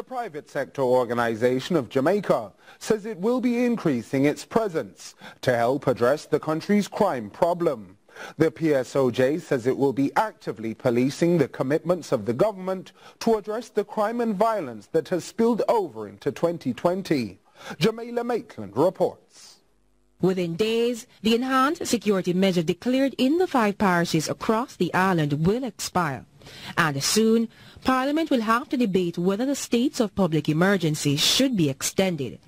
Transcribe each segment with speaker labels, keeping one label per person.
Speaker 1: The private sector organization of Jamaica says it will be increasing its presence to help address the country's crime problem. The PSOJ says it will be actively policing the commitments of the government to address the crime and violence that has spilled over into 2020. Jamaica Maitland reports.
Speaker 2: Within days, the enhanced security measure declared in the 5 parishes across the island will expire. And soon, Parliament will have to debate whether the states of public emergency should be extended.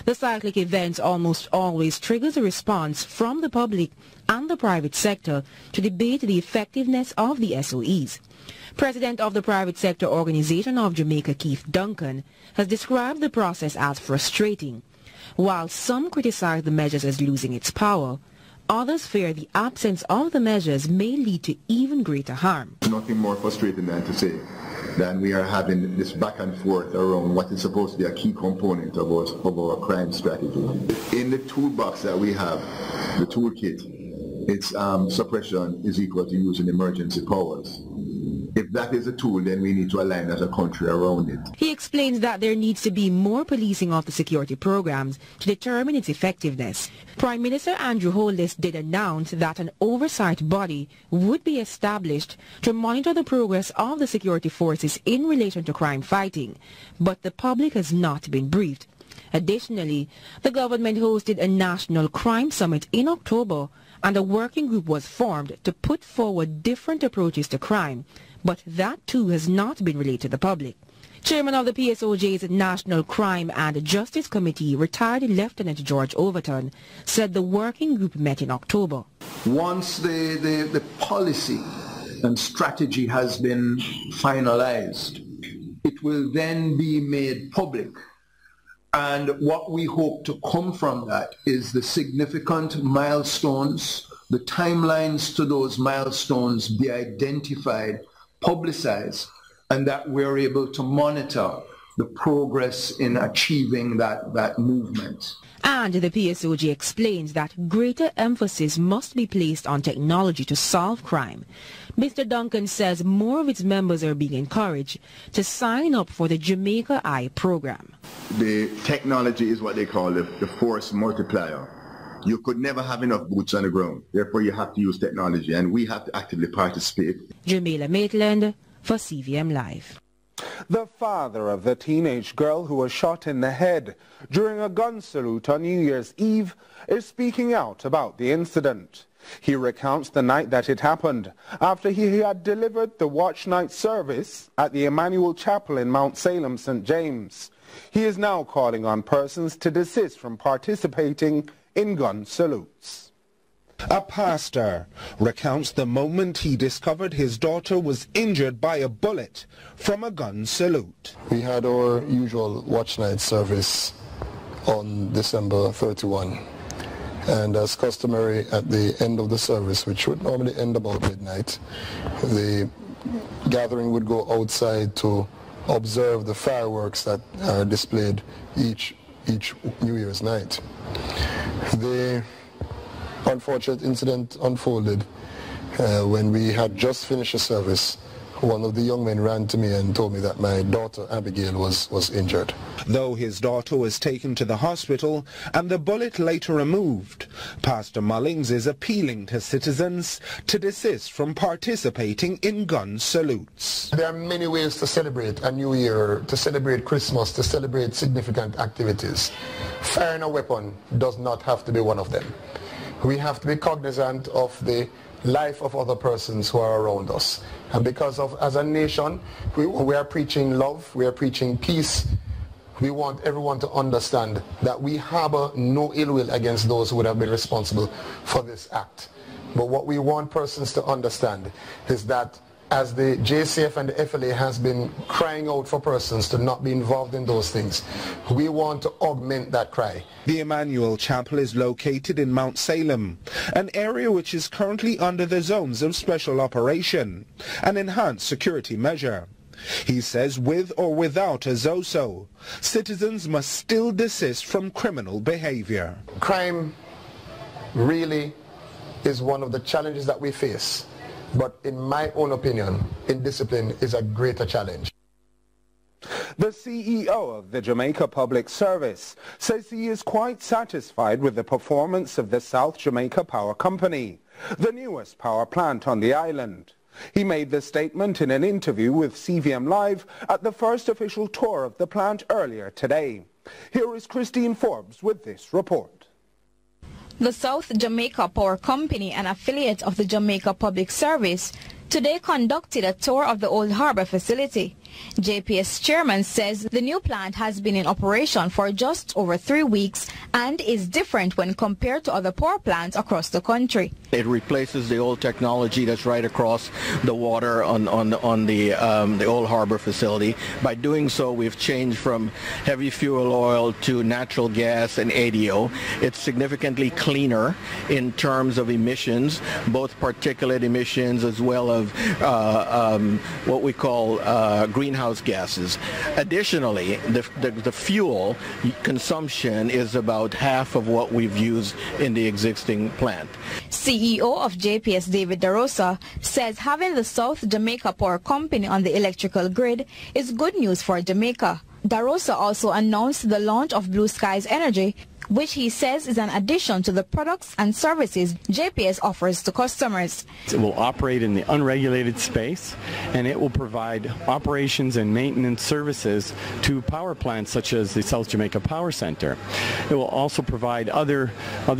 Speaker 2: The cyclic events almost always triggers a response from the public and the private sector to debate the effectiveness of the SOEs. President of the private sector organization of Jamaica, Keith Duncan, has described the process as frustrating. While some criticize the measures as losing its power, others fear the absence of the measures may lead to even greater harm.
Speaker 3: Nothing more frustrating than to say that we are having this back and forth around what is supposed to be a key component of our crime strategy. In the toolbox that we have, the toolkit, it's suppression is equal to using emergency powers. If that is a tool, then we need to align as a country around it.
Speaker 2: He explains that there needs to be more policing of the security programs to determine its effectiveness. Prime Minister Andrew Holness did announce that an oversight body would be established to monitor the progress of the security forces in relation to crime fighting, but the public has not been briefed. Additionally, the government hosted a national crime summit in October, and a working group was formed to put forward different approaches to crime, but that too has not been relayed to the public. Chairman of the PSOJ's National Crime and Justice Committee, retired Lieutenant George Overton, said the working group met in October.
Speaker 4: Once the policy and strategy has been finalized, it will then be made public. And what we hope to come from that is the significant milestones, the timelines to those milestones be identified, publicized, and that we're able to monitor the progress in achieving that movement.
Speaker 2: And the PSOJ explains that greater emphasis must be placed on technology to solve crime. Mr. Duncan says more of its members are being encouraged to sign up for the Jamaica Eye program.
Speaker 3: The technology is what they call the force multiplier. You could never have enough boots on the ground. Therefore, you have to use technology, and we have to actively participate.
Speaker 2: Jamaica Maitland for CVM Live.
Speaker 1: The father of the teenage girl who was shot in the head during a gun salute on New Year's Eve is speaking out about the incident. He recounts the night that it happened after he had delivered the watch night service at the Emmanuel Chapel in Mount Salem, St. James. He is now calling on persons to desist from participating in gun salutes. A pastor recounts the moment he discovered his daughter was injured by a bullet from a gun salute.
Speaker 5: We had our usual watch night service on December 31. And as customary at the end of the service, which would normally end about midnight, the gathering would go outside to observe the fireworks that are displayed each New Year's night. The unfortunate incident unfolded when we had just finished a service. One of the young men ran to me and told me that my daughter Abigail was injured.
Speaker 1: Though his daughter was taken to the hospital and the bullet later removed, Pastor Mullings is appealing to citizens to desist from participating in gun salutes.
Speaker 5: There are many ways to celebrate a new year, to celebrate Christmas, to celebrate significant activities. Firing a weapon does not have to be one of them. We have to be cognizant of the life of other persons who are around us. And because of, as a nation, we are preaching love, we are preaching peace. We want everyone to understand that we harbor no ill will against those who would have been responsible for this act. But what we want persons to understand is that as the JCF and the FLA has been crying out for persons to not be involved in those things, we want to augment that cry.
Speaker 1: The Emmanuel Chapel is located in Mount Salem, an area which is currently under the zones of special operation, an enhanced security measure. He says with or without a ZOSO, citizens must still desist from criminal behavior.
Speaker 5: Crime really is one of the challenges that we face. But in my own opinion, indiscipline is a greater challenge.
Speaker 1: The CEO of the Jamaica Public Service says he is quite satisfied with the performance of the South Jamaica Power Company, the newest power plant on the island. He made the statement in an interview with CVM Live at the first official tour of the plant earlier today. Here is Christine Forbes with this report.
Speaker 6: The South Jamaica Power Company, an affiliate of the Jamaica Public Service, today conducted a tour of the Old Harbour facility. JPS chairman says the new plant has been in operation for just over 3 weeks and is different when compared to other power plants across the country.
Speaker 7: It replaces the old technology that's right across the water on the Old Harbour facility. By doing so, we've changed from heavy fuel oil to natural gas and ADO. It's significantly cleaner in terms of emissions, both particulate emissions as well as what we call greenhouse gases. Additionally, the fuel consumption is about half of what we've used in the existing plant.
Speaker 6: CEO of JPS David DeRosa says having the South Jamaica Power Company on the electrical grid is good news for Jamaica. DeRosa also announced the launch of Blue Skies Energy, which he says is an addition to the products and services JPS offers to customers.
Speaker 8: It will operate in the unregulated space, and it will provide operations and maintenance services to power plants such as the South Jamaica Power Center. It will also provide other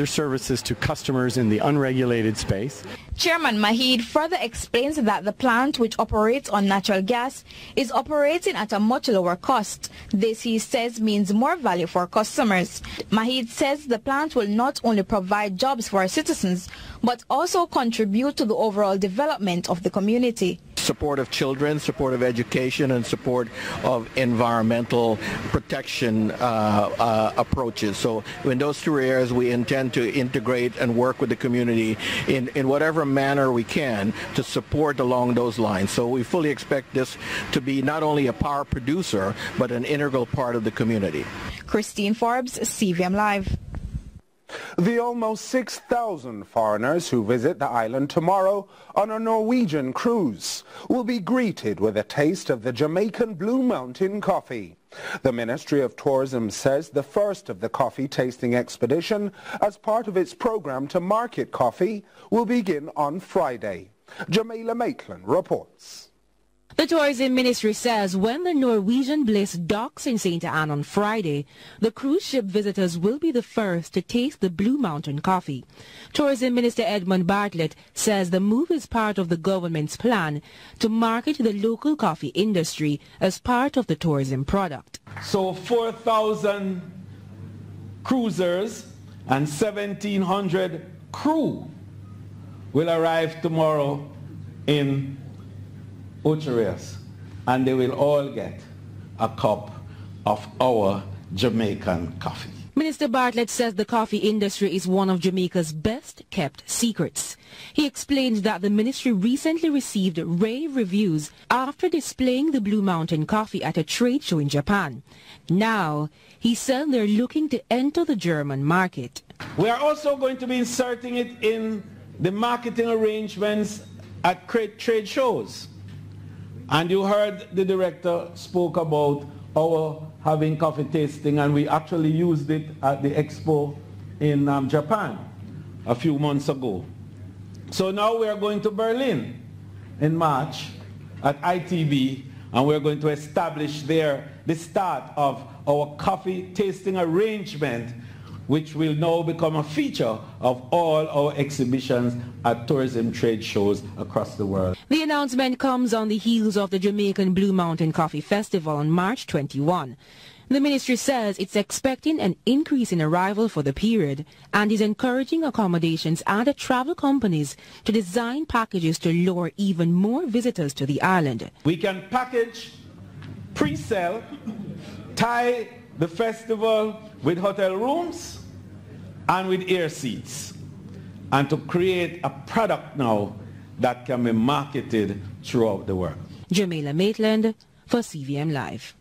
Speaker 8: services to customers in the unregulated space.
Speaker 6: Chairman Mahid further explains that the plant, which operates on natural gas, is operating at a much lower cost. This, he says, means more value for customers. Mahid says the plant will not only provide jobs for our citizens, but also contribute to the overall development of the community.
Speaker 7: Support of children, support of education, and support of environmental protection approaches. So in those 3 areas, we intend to integrate and work with the community in whatever manner we can to support along those lines. So we fully expect this to be not only a power producer, but an integral part of the community.
Speaker 6: Christine Forbes, CVM Live.
Speaker 1: The almost 6,000 foreigners who visit the island tomorrow on a Norwegian cruise will be greeted with a taste of the Jamaican Blue Mountain coffee. The Ministry of Tourism says the first of the coffee tasting expedition, as part of its program to market coffee, will begin on Friday. Jamaica Maitland reports.
Speaker 2: The Tourism Ministry says when the Norwegian Bliss docks in St. Anne on Friday, the cruise ship visitors will be the first to taste the Blue Mountain coffee. Tourism Minister Edmund Bartlett says the move is part of the government's plan to market the local coffee industry as part of the tourism product.
Speaker 9: So 4,000 cruisers and 1,700 crew will arrive tomorrow in Ucherias, and they will all get a cup of our Jamaican coffee.
Speaker 2: Minister Bartlett says the coffee industry is one of Jamaica's best kept secrets. He explains that the ministry recently received rave reviews after displaying the Blue Mountain coffee at a trade show in Japan. Now, he said they're looking to enter the German market.
Speaker 9: We are also going to be inserting it in the marketing arrangements at trade shows. And you heard the director spoke about our having coffee tasting, and we actually used it at the expo in Japan a few months ago. So now we are going to Berlin in March at ITB, and we're going to establish there the start of our coffee tasting arrangement, which will now become a feature of all our exhibitions at tourism trade shows across the world.
Speaker 2: The announcement comes on the heels of the Jamaican Blue Mountain Coffee Festival on March 21. The ministry says it's expecting an increase in arrival for the period and is encouraging accommodations and travel companies to design packages to lure even more visitors to the island.
Speaker 9: We can package, pre-sell, tie the festival with hotel rooms and with air seats, and to create a product now that can be marketed throughout the world.
Speaker 2: Jamaica Maitland for CVM Live.